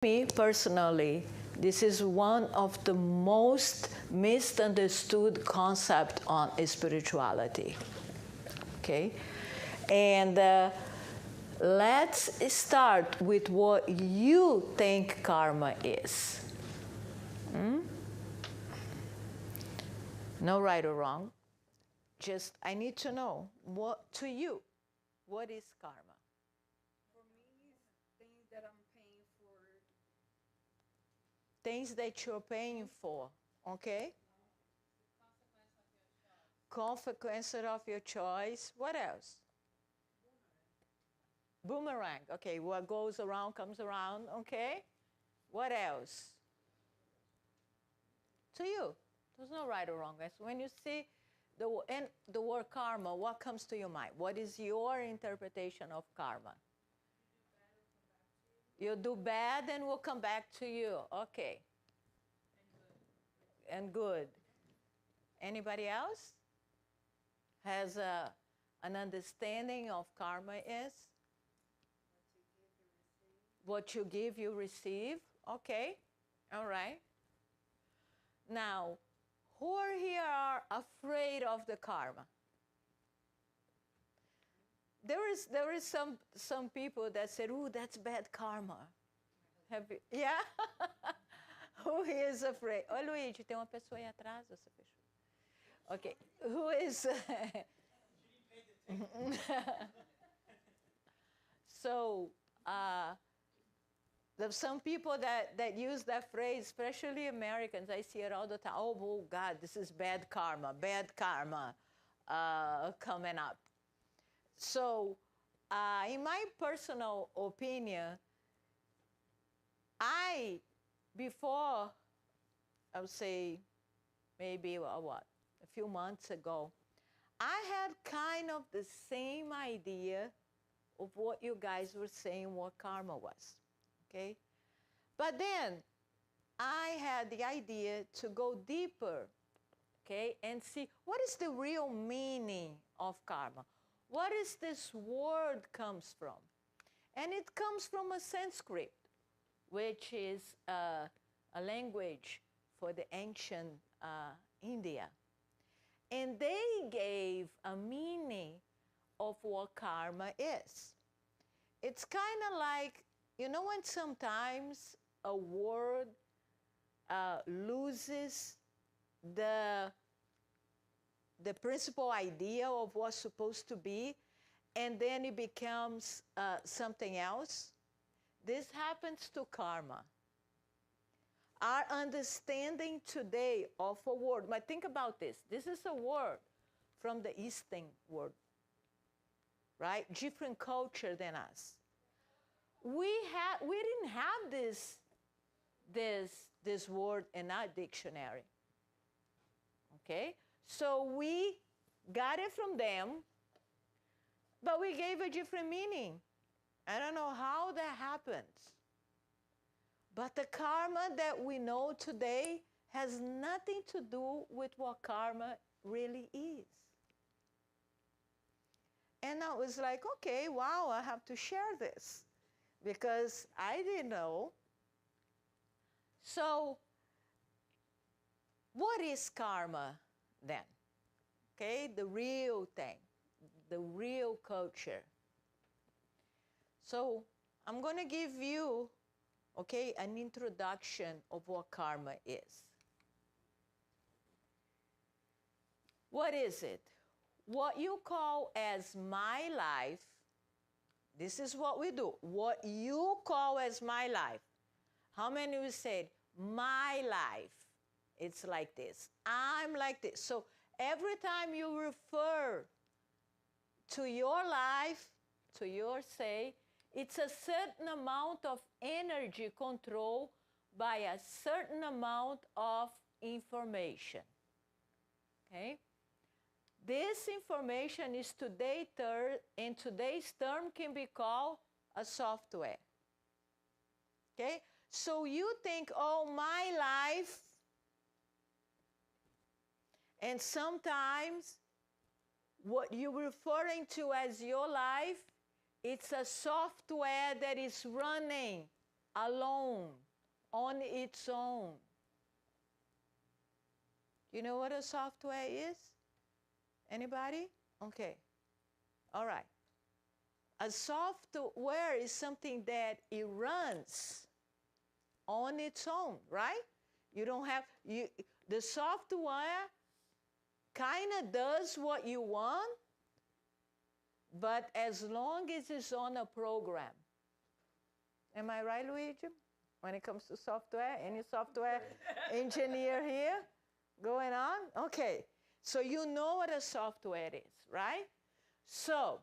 Me personally, this is one of the most misunderstood concepts on spirituality. Okay? And let's start with what you think karma is. No right or wrong. Just, I need to know, what to you, what is karma? For me, it's things that I'm paying for. Things that you're paying for, okay? Consequence of your choice. What else? Boomerang. Okay, what goes around comes around, okay? What else? To you, there's no right or wrong. When you see the word karma, what comes to your mind? What is your interpretation of karma? You do bad and will come back to you. Okay. And good. Anybody else has an understanding of karma is? What you give, you receive. Okay. All right. Now, who here are afraid of the karma? There is some people that said, "Ooh, that's bad karma." Have you, yeah? Who is afraid? Oh, Luigi, tem uma pessoa aí atrás, você fechou. Okay, who is? So, there's some people that use that phrase, especially Americans. I see it all the time. Oh God, this is bad karma coming up. So, in my personal opinion, before, I would say, maybe a few months ago, I had kind of the same idea of what you guys were saying what karma was, okay? But then I had the idea to go deeper, okay, and see what is the real meaning of karma. What is this word comes from? And it comes from a Sanskrit, which is a language for the ancient India. And they gave a meaning of what karma is. It's kind of like, you know, when sometimes a word loses the principal idea of what's supposed to be, and then it becomes something else. This happens to karma. Our understanding today of a word, but think about this. This is a word from the Eastern world, right? Different culture than us. We didn't have this word in our dictionary, okay? So we got it from them, but we gave a different meaning. I don't know how that happens. But the karma that we know today has nothing to do with what karma really is. And I was like, okay, wow, I have to share this because I didn't know. So, what is karma then? Okay, the real thing, the real culture. So, I'm going to give you, okay, an introduction of what karma is. What is it? What you call as my life, this is what we do. What you call as my life. How many of you said, my life? It's like this. I'm like this. So every time you refer to your life, to your say, it's a certain amount of energy controlled by a certain amount of information. Okay? This information is in today's term can be called a software. Okay? So you think, oh, my life, and sometimes what you're referring to as your life, it's a software that is running alone, on its own. You know what a software is? Anybody? Okay. All right. A software is something that it runs on its own, right? You don't have, the software kind of does what you want, but as long as it's on a program. Am I right, Luigi? When it comes to software, any software engineer here going on? Okay, so you know what a software is, right? So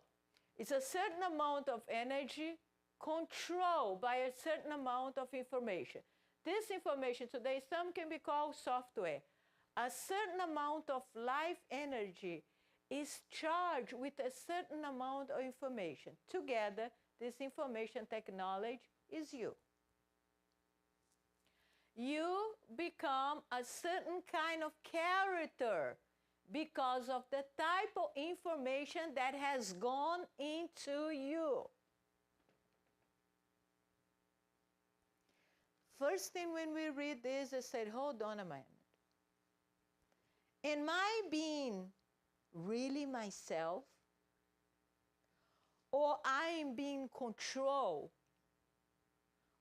it's a certain amount of energy controlled by a certain amount of information. This information today, some can be called software. A certain amount of life energy is charged with a certain amount of information. Together, this information technology is you. You become a certain kind of character because of the type of information that has gone into you. First thing when we read this, I said, hold on a minute. Am I being really myself? Or I am being control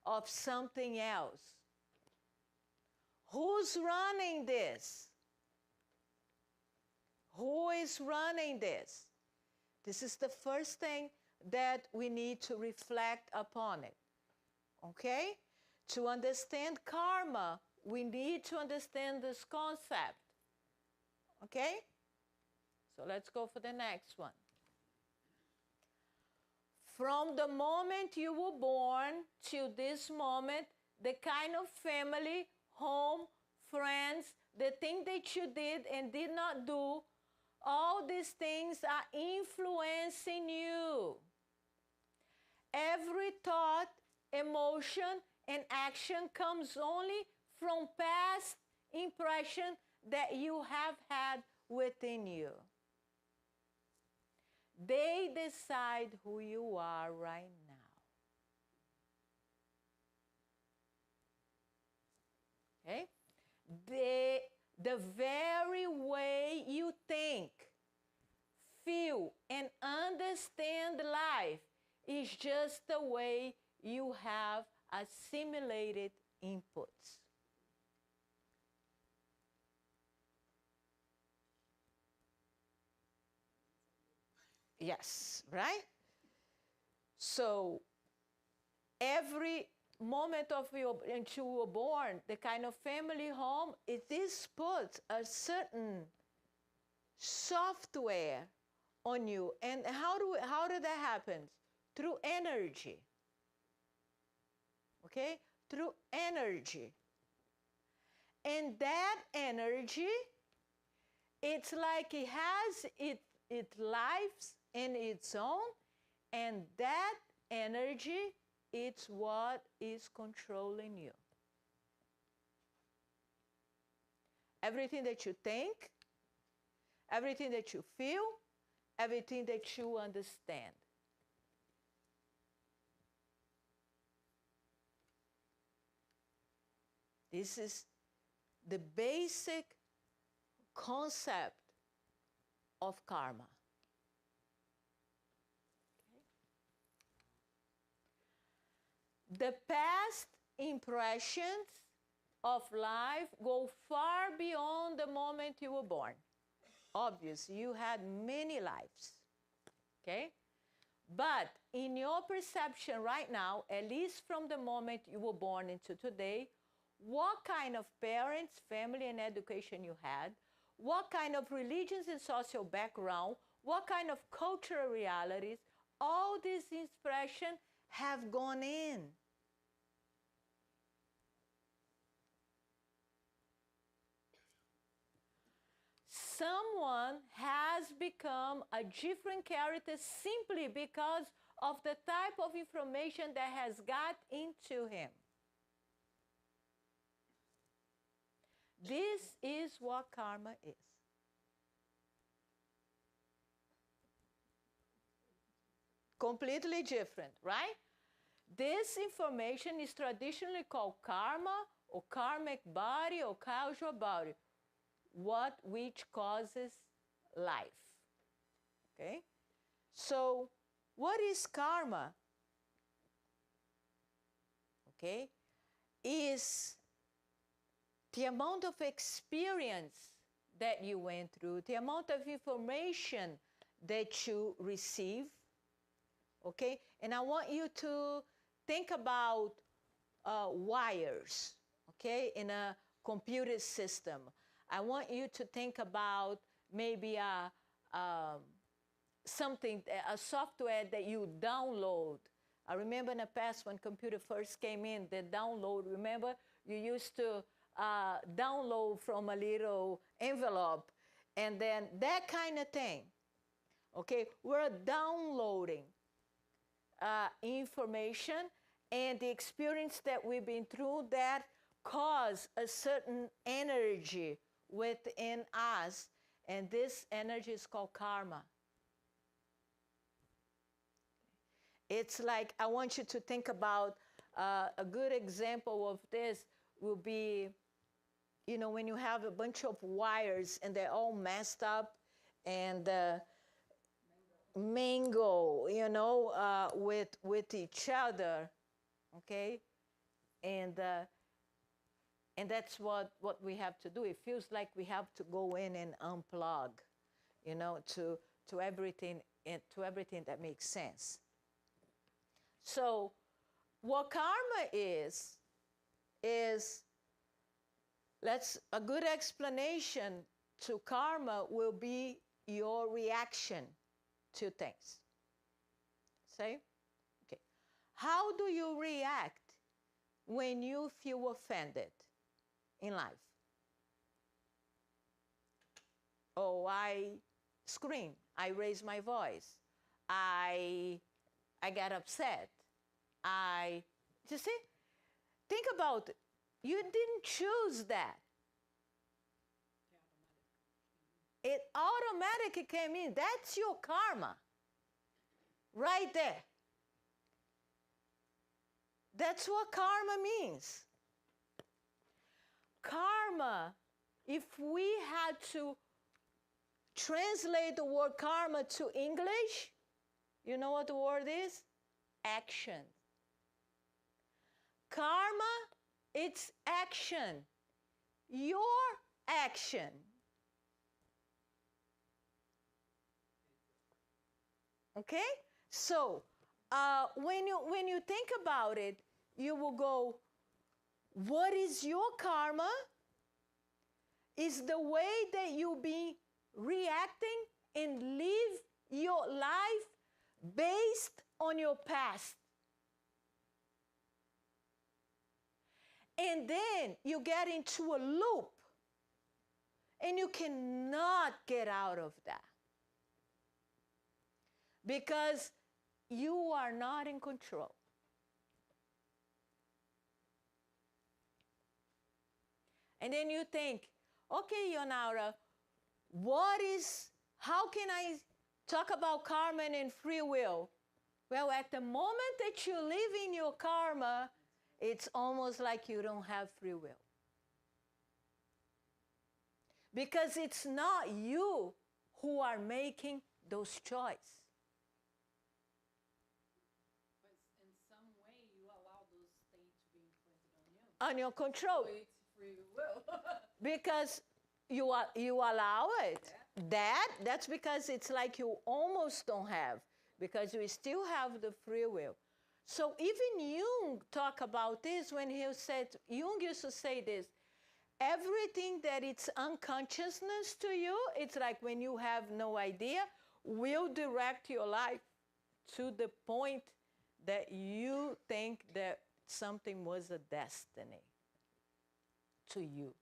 of something else? Who's running this? Who is running this? This is the first thing that we need to reflect upon it. Okay? To understand karma, we need to understand this concept. Okay? So let's go for the next one. From the moment you were born to this moment, the kind of family, home, friends, the thing that you did and did not do, all these things are influencing you. Every thought, emotion, and action comes only from past impression that you have had within you. They decide who you are right now. Okay? The very way you think, feel, and understand life is just the way you have assimilated inputs. Yes, right? So every moment of until you were born, the kind of family home, this puts a certain software on you. And how did that happen? Through energy. Okay? Through energy. And that energy, it's like it has its lives in its own, and that energy, it's what is controlling you. Everything that you think, everything that you feel, everything that you understand. This is the basic concept of karma. The past impressions of life go far beyond the moment you were born. Obviously, you had many lives, okay? But in your perception right now, at least from the moment you were born into today, what kind of parents, family, and education you had, what kind of religions and social background, what kind of cultural realities, all these expressions have gone in. Someone has become a different character simply because of the type of information that has got into him. This is what karma is. Completely different, right? This information is traditionally called karma or karmic body or causal body, which causes life. Okay? So, what is karma? Okay? Is the amount of experience that you went through, the amount of information that you receive. Okay? And I want you to think about wires, okay, in a computer system. I want you to think about maybe a software that you download. I remember in the past when computer first came in, the download, remember? You used to download from a little envelope, and then that kind of thing. Okay, we're downloading information and the experience that we've been through that cause a certain energy within us, and this energy is called karma. It's like, I want you to think about a good example of this will be, you know, when you have a bunch of wires and they're all messed up and mingle, you know, with each other, okay? And that's what we have to do. It feels like we have to go in and unplug, you know, to everything that makes sense. So what karma is a good explanation to karma will be your reaction to things. Say? Okay. How do you react when you feel offended in life? Oh, I scream. I raise my voice. I get upset. You see? Think about it. You didn't choose that. It automatically came in. That's your karma. Right there. That's what karma means. Karma, if we had to translate the word karma to English, you know what the word is? Action. Karma, it's action. Your action. Okay? So, when you think about it, you will go, what is your karma? Is the way that you be reacting and live your life based on your past. And then you get into a loop and you cannot get out of that because you are not in control. And then you think, okay, Yonara, how can I talk about karma and free will? Well, at the moment that you live in your karma, it's almost like you don't have free will. Because it's not you who are making those choices. But in some way, you allow those things to be imprinted on you. On your control. So it's free will. Because you allow it. Yeah. That's because it's like you almost don't have, because you still have the free will. So even Jung talked about this when he said, Jung used to say this, everything that it's unconsciousness to you, it's like when you have no idea, will direct your life to the point that you think that something was a destiny to you.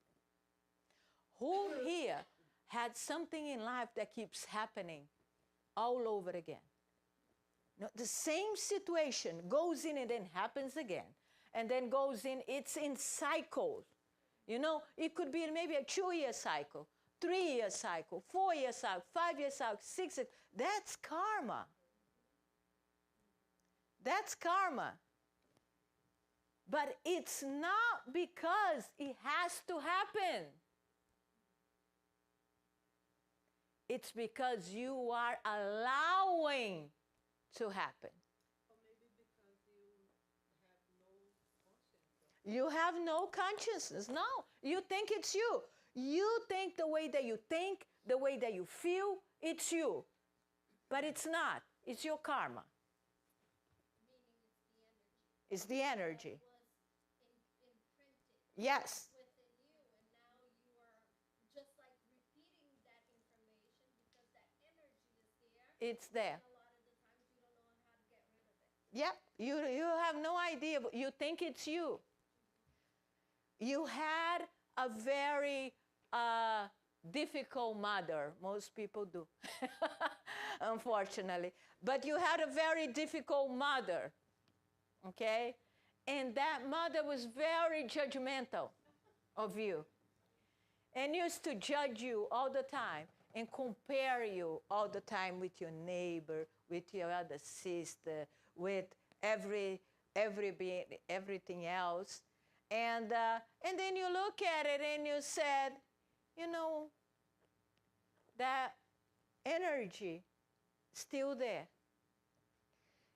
Who here had something in life that keeps happening all over again? No, the same situation goes in and then happens again, and then goes in, it's in cycles. You know, it could be maybe a 2-year cycle, 3-year cycle, 4-year cycle, 5-year cycle, 6 years. That's karma. That's karma. But it's not because it has to happen. It's because you are allowing to happen. Or maybe because You have no consciousness. No, you think it's you. You think the way that you think, the way that you feel, it's you. But it's not. It's your karma. Meaning it's the energy. It's the energy. That was imprinted Yes. within you, and now you are just like repeating that information because that energy is there. It's there. And a lot of the times you don't know how to get rid of it. Yep. You have no idea. You think it's you. You had a very difficult mother. Most people do, unfortunately. But you had a very difficult mother, okay? And that mother was very judgmental of you and used to judge you all the time and compare you all the time with your neighbor, with your other sister, with everything else. And then you look at it and you said, you know, that energy still there.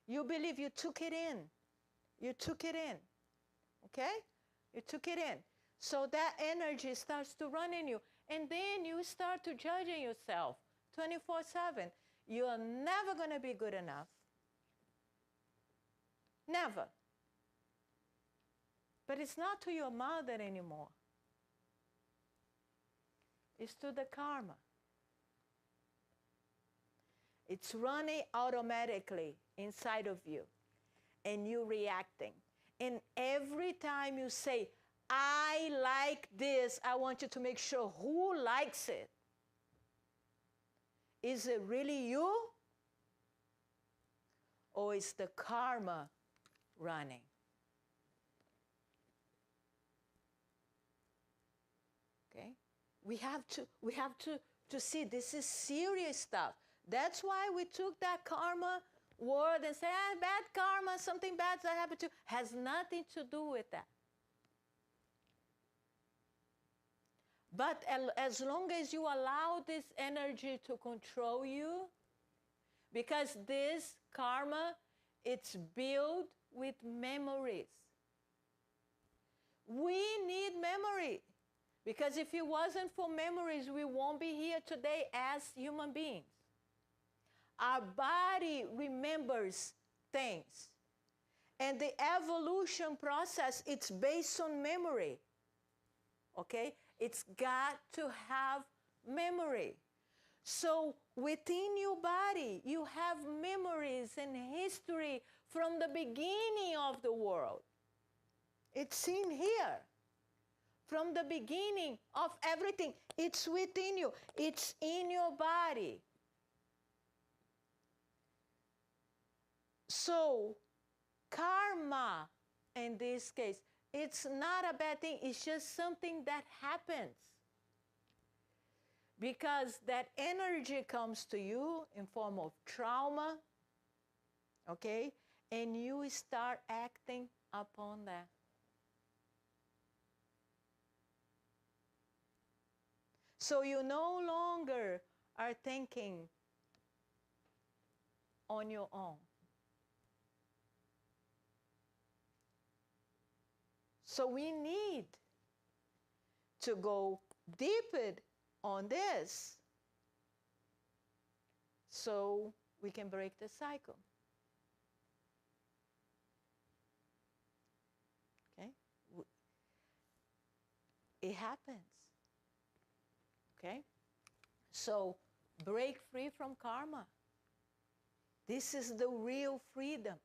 You believe you took it in. You took it in, okay? You took it in. So that energy starts to run in you. And then you start to judging yourself 24/7. You are never going to be good enough. Never. But it's not to your mother anymore. It's to the karma. It's running automatically inside of you, and you reacting. And every time you say, I like this, I want you to make sure who likes it. Is it really you? Or is the karma running? Okay? We have to see this is serious stuff. That's why we took that karma word and say, bad karma, something bad that happened to you. Has nothing to do with that. But as long as you allow this energy to control you, because this karma, it's built with memories. We need memory. Because if it wasn't for memories, we won't be here today as human beings. Our body remembers things. And the evolution process, it's based on memory. Okay? It's got to have memory. So within your body, you have memories and history from the beginning of the world. It's in here. From the beginning of everything, it's within you. It's in your body. So, karma, in this case, it's not a bad thing. It's just something that happens. Because that energy comes to you in form of trauma, okay? And you start acting upon that. So you no longer are thinking on your own. So we need to go deeper on this so we can break the cycle. Okay? It happens. Okay? So break free from karma. This is the real freedom.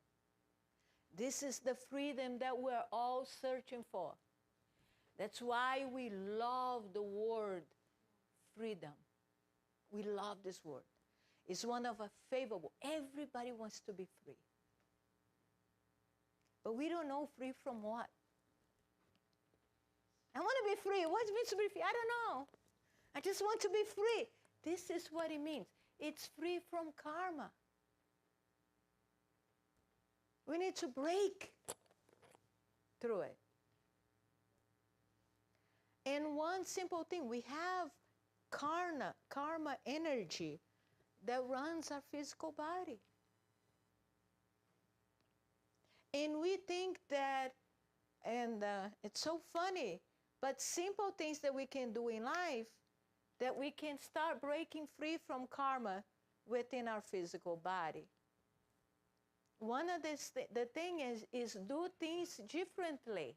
This is the freedom that we're all searching for. That's why we love the word freedom. We love this word. It's one of our favorite. Everybody wants to be free. But we don't know free from what. I want to be free. What does it mean to be free? I don't know. I just want to be free. This is what it means. It's free from karma. We need to break through it. And one simple thing, we have karma energy that runs our physical body. And we think that, and it's so funny, but simple things that we can do in life, that we can start breaking free from karma within our physical body. One of the thing is do things differently.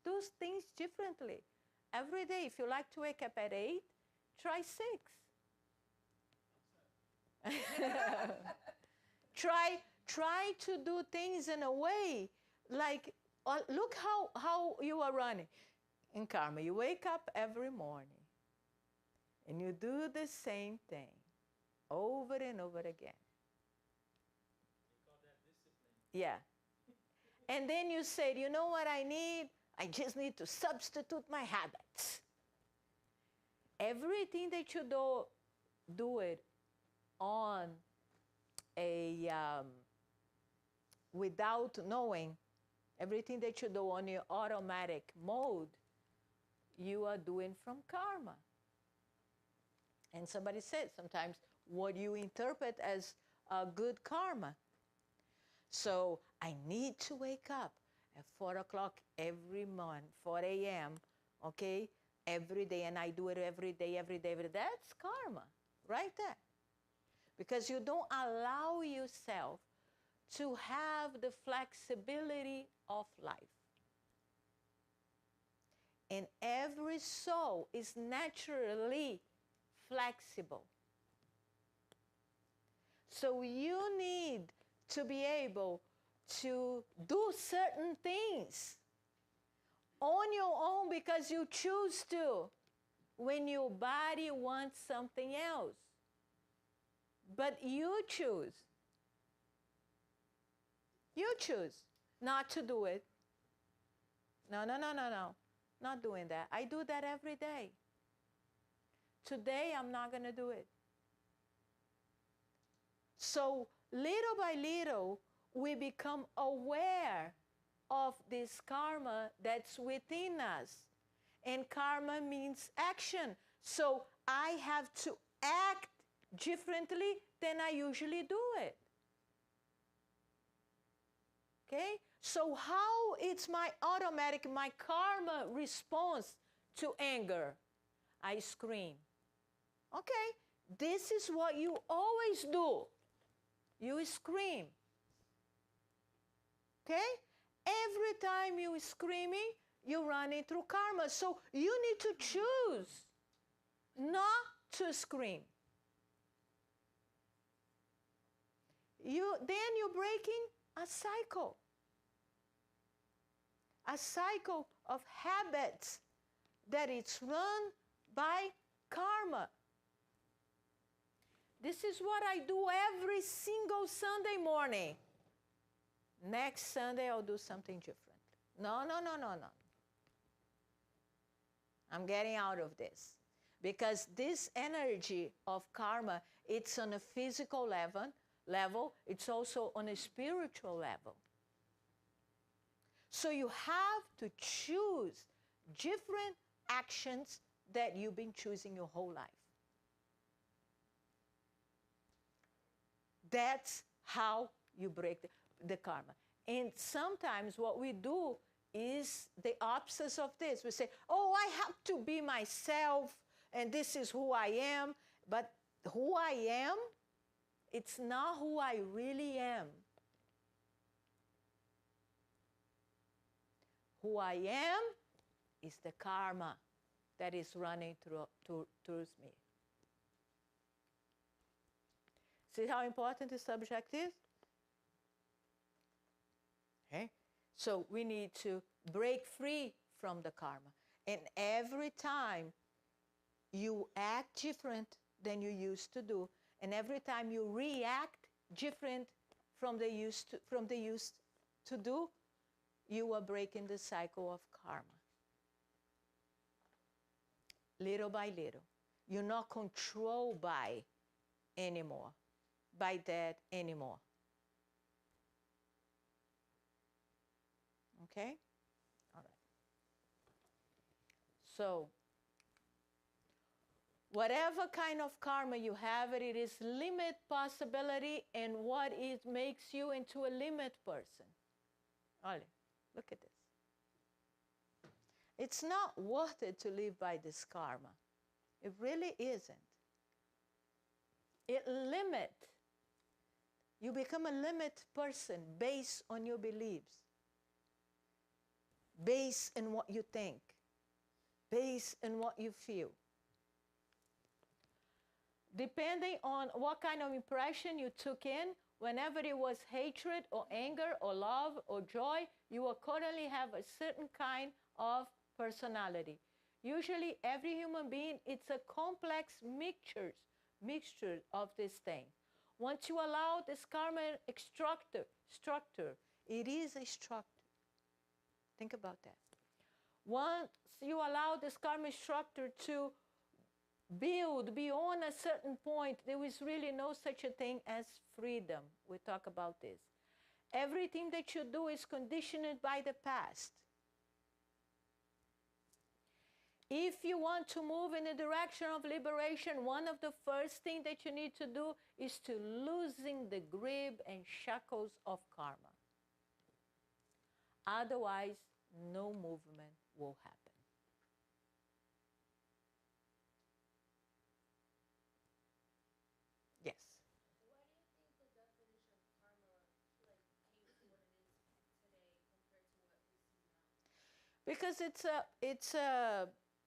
Do things differently. Every day, if you like to wake up at 8, try 6. Try to do things in a way, like, look how you are running. In karma, you wake up every morning, and you do the same thing over and over again. They call that discipline. Yeah. And then you say, you know what I need? I just need to substitute my habits. Everything that you do it on a, without knowing, everything that you do on your automatic mode, you are doing from karma. And somebody said sometimes what you interpret as a good karma. So I need to wake up at 4 o'clock every morning, 4 a.m., okay, every day, and I do it every day. That's karma, right there. Because you don't allow yourself to have the flexibility of life. And every soul is naturally flexible. So you need to be able to do certain things on your own because you choose to, when your body wants something else. But you choose. You choose not to do it. No. Not doing that. I do that every day. Today, I'm not going to do it. So little by little, we become aware of this karma that's within us. And karma means action. So I have to act differently than I usually do it. Okay? So how it's my automatic, my karma response to anger? I scream. Okay, this is what you always do. You scream. Okay? Every time you're screaming, you're running through karma. So you need to choose not to scream. Then you're breaking a cycle. A cycle of habits that it's run by karma. This is what I do every single Sunday morning. Next Sunday, I'll do something different. No. I'm getting out of this. Because this energy of karma, it's on a physical level, it's also on a spiritual level. So you have to choose different actions that you've been choosing your whole life. That's how you break the karma. And sometimes what we do is the opposite of this. We say, oh, I have to be myself, and this is who I am. But who I am, it's not who I really am. Who I am is the karma that is running through me. See how important the subject is? Okay? So we need to break free from the karma. And every time you act different than you used to do, and every time you react different from the used to do, you are breaking the cycle of karma. Little by little. You're not controlled by that anymore. Okay? All right. So, whatever kind of karma you have, it is limit possibility and what it makes you into a limit person. Olha, look at this. It's not worth it to live by this karma. It really isn't. It limit. You become a limit person based on your beliefs, based on what you think, based on what you feel. Depending on what kind of impression you took in, whenever it was hatred or anger or love or joy, you accordingly have a certain kind of personality. Usually every human being, it's a complex mixture of this thing. Once you allow this karma structure, it is a structure. Think about that. Once you allow this karma structure to build beyond a certain point, there is really no such a thing as freedom. We talk about this. Everything that you do is conditioned by the past. If you want to move in the direction of liberation, one of the first things that you need to do is to loosen the grip and shackles of karma. Otherwise, no movement will happen. Yes. Why do you think the definition of karma came to what it is today compared to what we see now? Because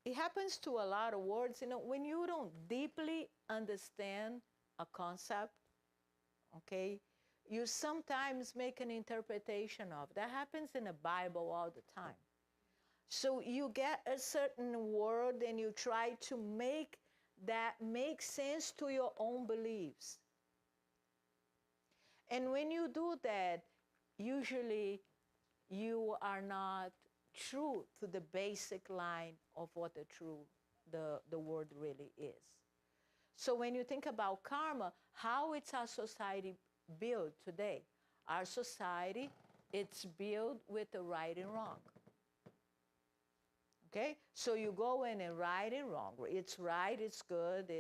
it happens to a lot of words. You know, when you don't deeply understand a concept, okay, you sometimes make an interpretation of. That happens in the Bible all the time. So you get a certain word and you try to make that make sense to your own beliefs. And when you do that, usually you are not true to the basic line of what the word really is. So when you think about karma, how it's our society built today? Our society, it's built with the right and wrong. Okay? So you go in and right and wrong. It's right, it's good,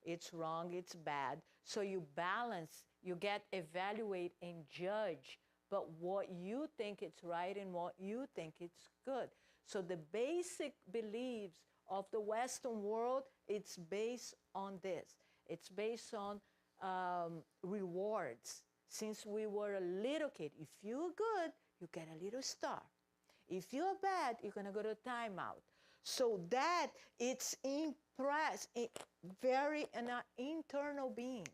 it's wrong, it's bad. So you balance, you get evaluate and judge, but what you think it's right and what you think it's good. So the basic beliefs of the Western world, it's based on this. It's based on rewards. Since we were a little kid, if you're good, you get a little star. If you're bad, you're going to go to timeout. So that it's impressed very in our internal beings.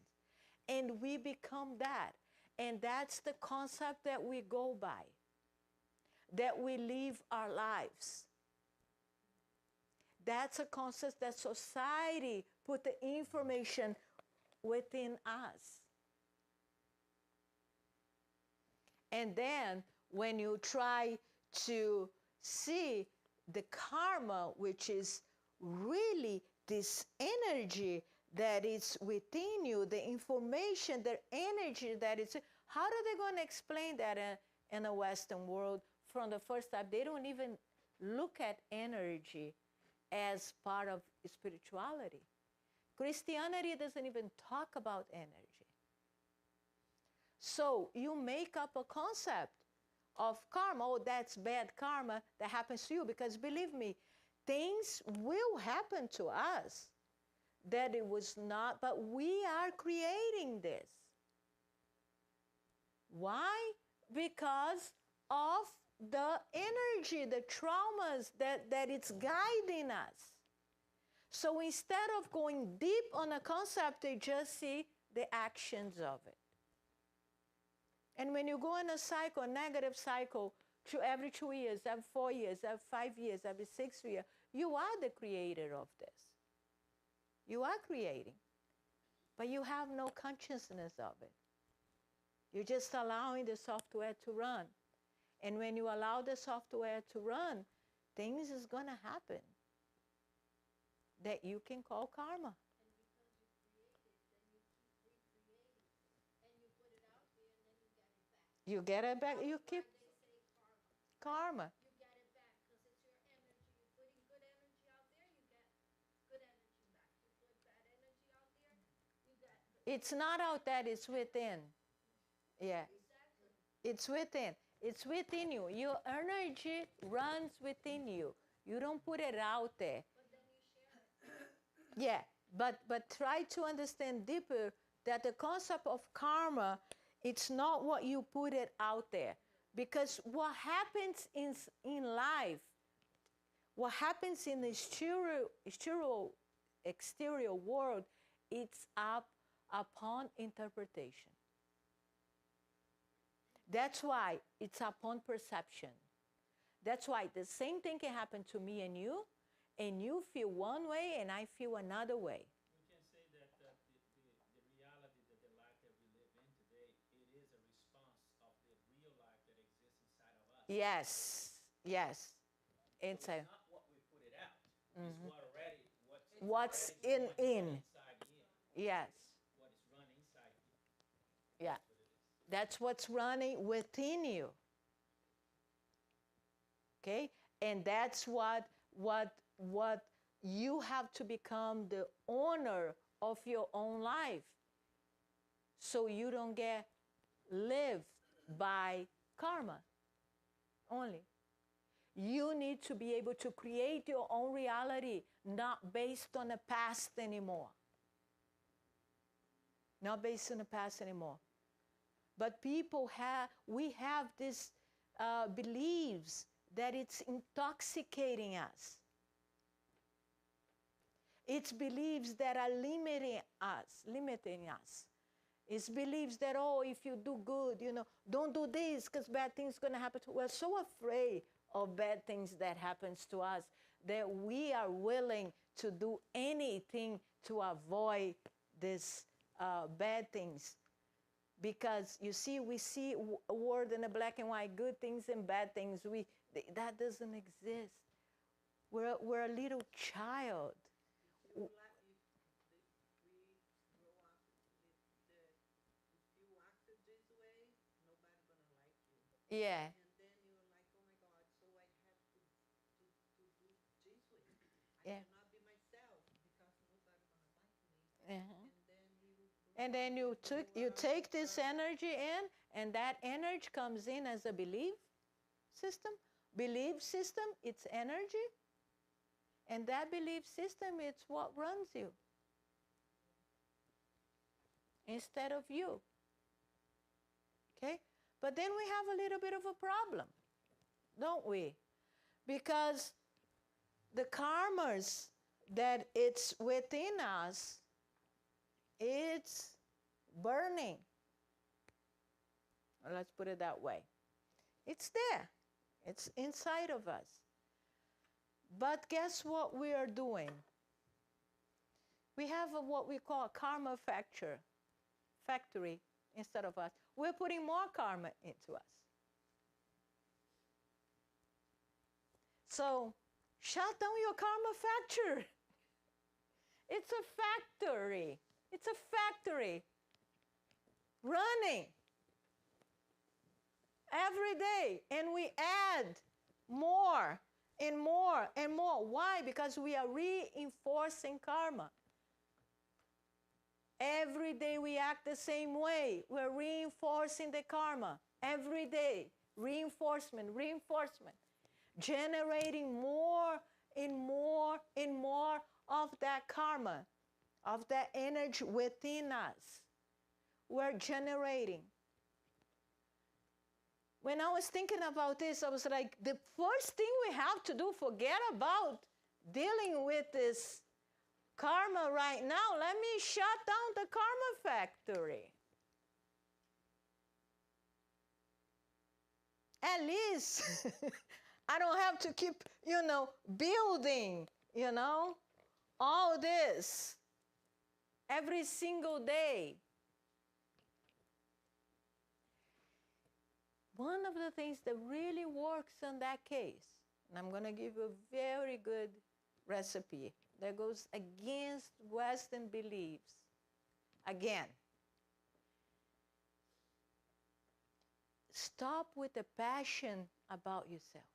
And we become that. And that's the concept that we go by, that we live our lives. That's a concept that society put the information within us. And then when you try to see the karma, which is really this energy that is within you, the information, the energy that is, how are they going to explain that in the Western world from the first time? They don't even look at energy as part of spirituality. Christianity doesn't even talk about energy. So you make up a concept of karma. Oh, that's bad karma that happens to you. Because believe me, things will happen to us that it was not, but we are creating this. Why? Because of the energy, the traumas that it's guiding us. So instead of going deep on a concept, they just see the actions of it. And when you go in a cycle, a negative cycle, every 2 years, every 4 years, every 5 years, every 6 years, you are the creator of this. You are creating, but you have no consciousness of it. You're just allowing the software to run. And when you allow the software to run, things is going to happen that you can call karma. And because you create it, then you keep recreating, and you put it out there, and then you get it back. You get it back, you keep. karma. You get it back because it's your energy. You put in good energy out there, you get good energy back. You put bad energy out there, you get good. It's not out there, it's within. Yeah. Exactly. It's within. It's within you. Your energy runs within you. You don't put it out there. But then you share it. Yeah, but try to understand deeper that the concept of karma, it's not what you put it out there. Because what happens in life, what happens in the exterior world, it's up upon interpretation. That's why it's upon perception. That's why the same thing can happen to me and you feel one way and I feel another way. We can say that the reality, that the life that we live in today, it is a response of the real life that exists inside of us. Yes, yes. So It's it's not what we put it out. It's what already, what's already in. inside you. Yes, What is running inside you. yeah. That's what it is. That's what's running within you. Okay? And that's what you have to become the owner of your own life. So you don't get lived by karma only. You need to be able to create your own reality, not based on the past anymore. Not based on the past anymore. But we have these beliefs that it's intoxicating us. It's beliefs that are limiting us. It's beliefs that, oh, if you do good, don't do this because bad things going to happen to us. We're so afraid of bad things that happens to us that we are willing to do anything to avoid these bad things. Because you see, we see a world in a black and white, good things and bad things. That doesn't exist. We're a little child. If we grow up, if you acted this way, nobody's gonna like you. Yeah. And then you're like, oh my God, so I have to do this way. Yeah. I cannot be myself because nobody's gonna like me. Uh-huh. And then you You take this energy in, and that energy comes in as a belief system. Belief system, it's energy. And that belief system, it's what runs you. Instead of you. Okay? But then we have a little bit of a problem, don't we? Because the karmas that it's within us, it's burning. Or let's put it that way. It's there. It's inside of us. But guess what we are doing? We have what we call a karma factory instead of us. We're putting more karma into us. So shut down your karma factory. It's a factory. It's a factory running every day, and we add more and more and more. Why? Because we are reinforcing karma. Every day we act the same way. We're reinforcing the karma. Every day, reinforcement, generating more and more and more of that karma, of that energy within us. We're generating. When I was thinking about this, I was like, the first thing we have to do, forget about dealing with this karma right now. Let me shut down the karma factory. At least I don't have to keep, building, all this every single day. One of the things that really works in that case, and I'm going to give you a very good recipe that goes against Western beliefs. Again, stop with the passion about yourself?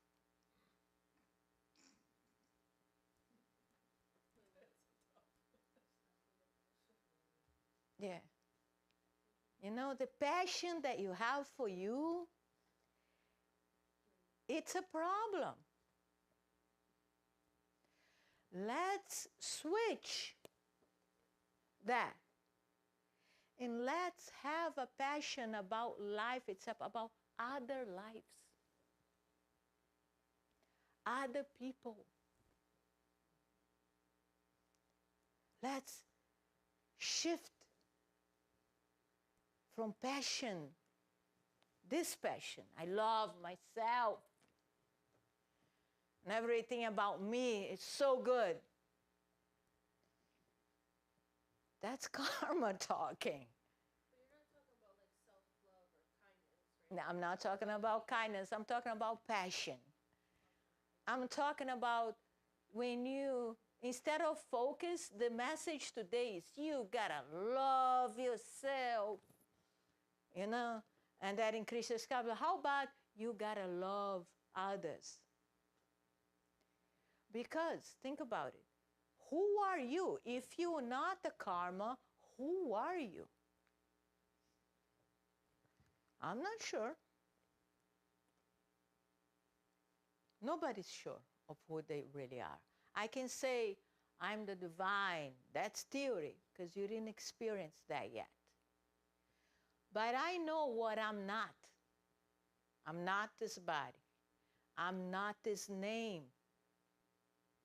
Yeah. You know, the passion that you have for you, it's a problem. Let's switch that. And let's have a passion about life itself, about other lives, other people. Let's shift from passion, this passion. I love myself. And everything about me is so good. That's karma talking. But you're not talking about like self-love or kindness, right? No, I'm not talking about kindness. I'm talking about passion. I'm talking about when you, instead of focus, the message today is you gotta love yourself. You know? And that increases karma. How about you gotta love others? Because, think about it. Who are you? If you're not the karma, who are you? I'm not sure. Nobody's sure of who they really are. I can say, I'm the divine. That's theory, because you didn't experience that yet. But I know what I'm not. I'm not this body. I'm not this name.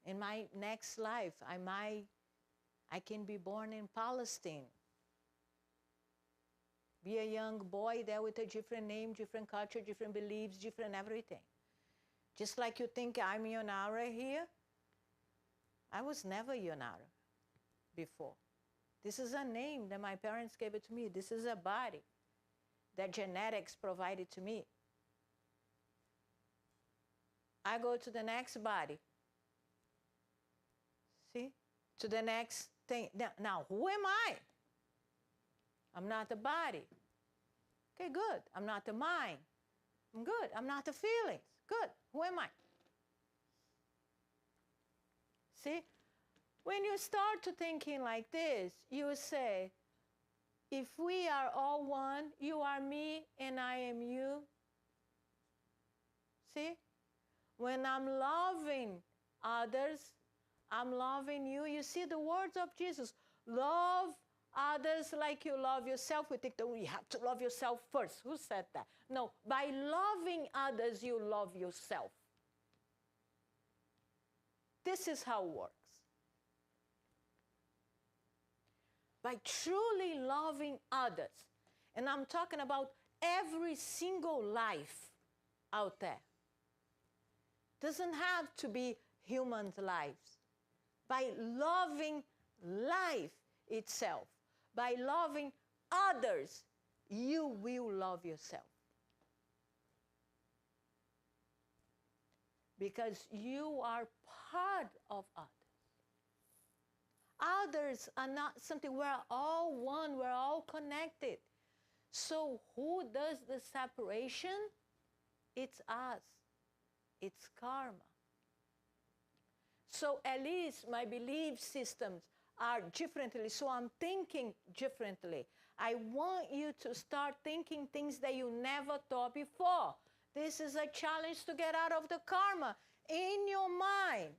In my next life, I can be born in Palestine. Be a young boy there with a different name, different culture, different beliefs, different everything. Just like you think I'm Yonara here, I was never Yonara before. This is a name that my parents gave it to me. This is a body that genetics provided to me. I go to the next body. See? To the next thing. Now, who am I? I'm not the body. Okay, good. I'm not the mind. I'm good. I'm not the feelings. Good. Who am I? See? When you start to thinking like this, you say, if we are all one, you are me and I am you. See? When I'm loving others, I'm loving you. You see the words of Jesus. Love others like you love yourself. We think that you have to love yourself first. Who said that? No, by loving others, you love yourself. This is how it works. By truly loving others. And I'm talking about every single life out there. Doesn't have to be human lives. By loving life itself, by loving others, you will love yourself. Because you are part of others. Others are not something, we're all one, we're all connected. So who does the separation? It's us. It's karma. So at least my belief systems are differently, so I'm thinking differently. I want you to start thinking things that you never thought before. This is a challenge to get out of the karma in your mind.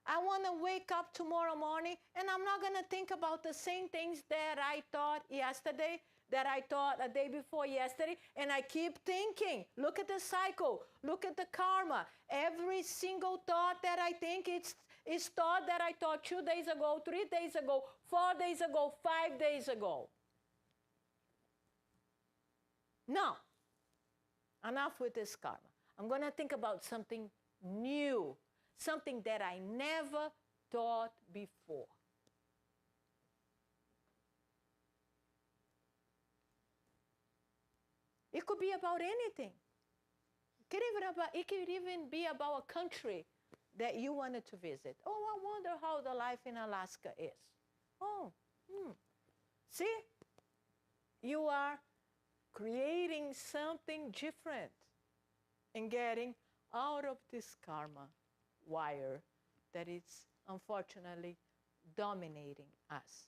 I want to wake up tomorrow morning and I'm not going to think about the same things that I thought yesterday, that I thought a day before yesterday, and I keep thinking. Look at the cycle. Look at the karma. Every single thought that I think, it's thought that I thought 2 days ago, 3 days ago, 4 days ago, 5 days ago. No. Enough with this karma. I'm going to think about something new, something that I never thought before. It could be about anything. It could even be about a country that you wanted to visit. Oh, I wonder how the life in Alaska is. Oh, See? You are creating something different. and getting out of this karma wire that is unfortunately dominating us.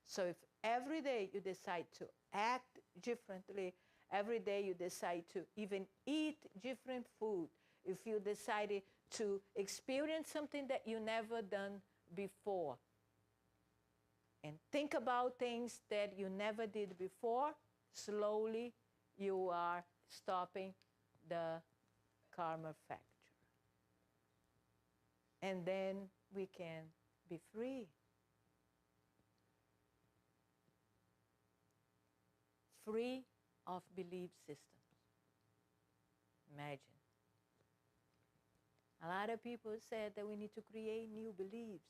So if every day you decide to act differently, every day you decide to even eat different food, if you decided to experience something that you never done before, and think about things that you never did before, slowly you are stopping the karma factor. And then we can be free. Free of belief systems. Imagine. A lot of people said that we need to create new beliefs.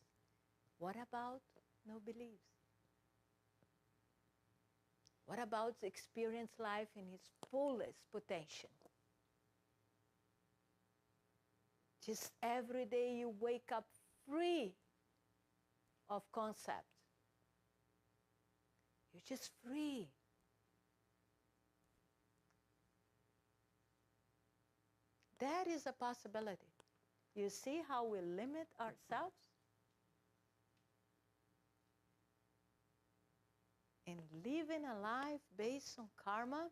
What about no beliefs? What about experience life in its fullest potential? Just every day you wake up free of concept. You're just free. That is a possibility. You see how we limit ourselves? And living a life based on karma,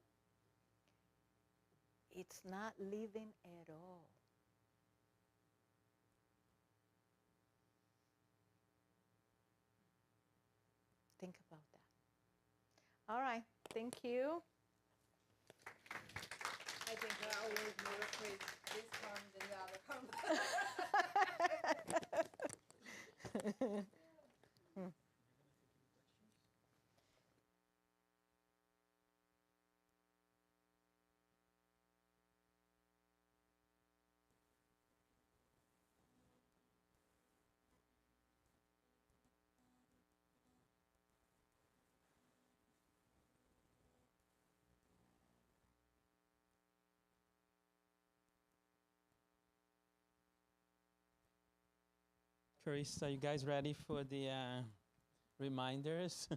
it's not living at all. Think about that. All right, thank you. I think I always more afraid this karma than the other karma. Chris, are you guys ready for the reminders?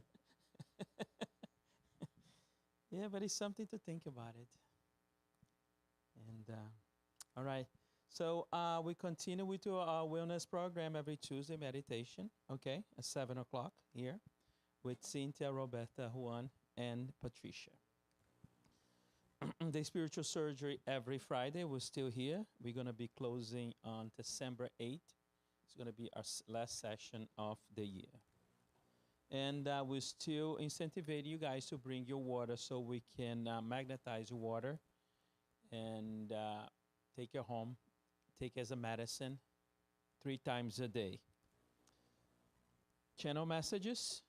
Yeah, but it's something to think about it. And all right. So we continue with our wellness program every Tuesday, meditation, okay, at 7 o'clock here with Cynthia, Roberta, Juan, and Patricia. The spiritual surgery every Friday. We're still here. We're going to be closing on December 8th. It's going to be our last session of the year. And we still incentivate you guys to bring your water so we can magnetize your water and take it home, take it as a medicine 3 times a day. Channel messages.